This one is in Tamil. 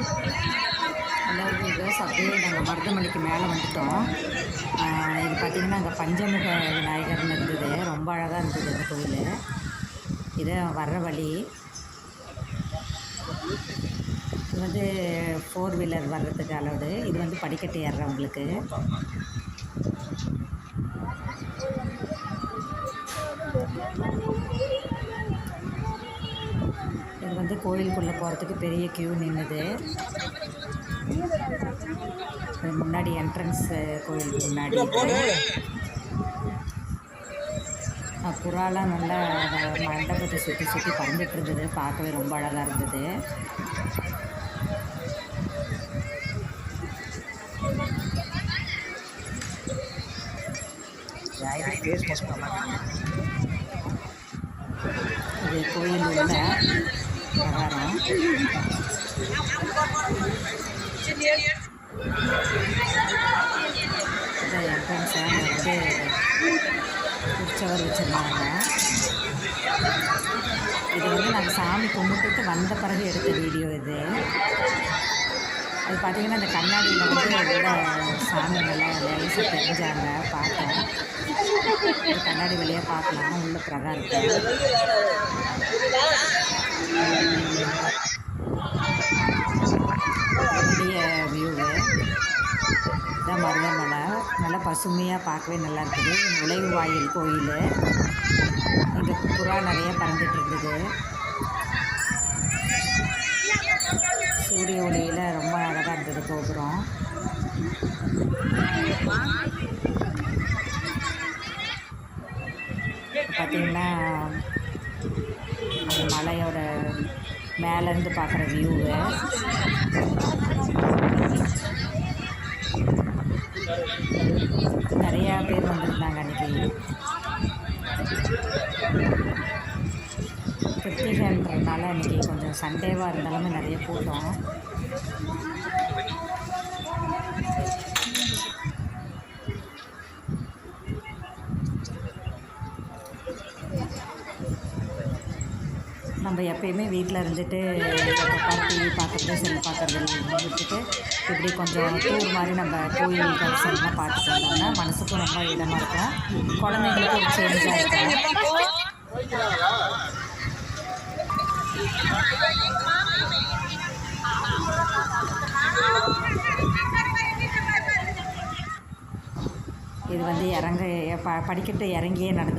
ஹலோ வீவர்ஸ், அப்படியே நாங்கள் மருதமலைக்கு மேலே வந்துட்டோம். இது பார்த்திங்கன்னா அங்கே பஞ்சமுக விநாயகர்னு இருந்தது. ரொம்ப அழகாக இருந்தது இந்த கோயில். இது வர்ற வழி. இது வந்து 4 வீலர் வர்றதுக்கு அளவுடு. இது வந்து படிக்கட்டு ஏறுறவங்களுக்கு. இது வந்து கோயிலுக்குள்ளே போகிறதுக்கு பெரிய க்யூ நின்றுது. முன்னாடி என்ட்ரன்ஸ் கோயிலுக்கு முன்னாடி புறாலாம் நல்லா மண்டபத்தை சுற்றி சுற்றி பறந்துட்டு இருந்தது. பார்க்கவே ரொம்ப அழகாக இருந்தது. இது கோயில் உள்ள பிரகாரம். இந்த என்ட்ரன்ஸை வந்து உற்சவர் வச்சுருந்தாங்க. இது வந்து நாங்கள் சாமி கும்பிட்டுட்டு வந்த பிறகு எடுத்த வீடியோ இது. அது பார்த்திங்கன்னா இந்த கண்ணாடியில் வந்து உள்ள சாமி நல்லா லேசாக தெரிஞ்சாங்க. பார்த்தேன். கண்ணாடி வழியாக பார்க்கலாம் உள்ள பிரகாரத்தை. பெரிய வியூவு இதான் மருதமலை. நல்லா பசுமையாக பார்க்கவே நல்லா இருக்குது. நுழைவாயில் கோயில். இங்கே புறா நிறைய பறந்துட்டு இருந்தது. சூரிய ஒளியில் ரொம்ப அழகாக இருந்தது கோபுரம். பார்த்திங்கன்னா அந்த மலையோட மேலேருந்து பார்க்குற வியூவு. நிறையா பேர் வந்திருந்தாங்க அன்றைக்கி. கிருத்திகைன்றதுனால அன்றைக்கி கொஞ்சம் சண்டேவாக இருந்தாலுமே நிறைய கூட்டம். நம்ம எப்பயுமே வீட்டில் இருந்துட்டு டிவி பார்க்குறது செல் பார்க்குறது விட்டுட்டு இப்படி கொஞ்சம் டூர் மாதிரி நம்ம கோயில் தரிசனம்லாம் பார்த்துட்டு வந்தோம்னா மனசுக்கும் ரொம்ப இதமாக இருக்கும். குழந்தைங்களுக்கு ஒரு சேஞ்சாக இருக்கும். இது வந்து படிக்கட்டு இறங்கியே நடந்து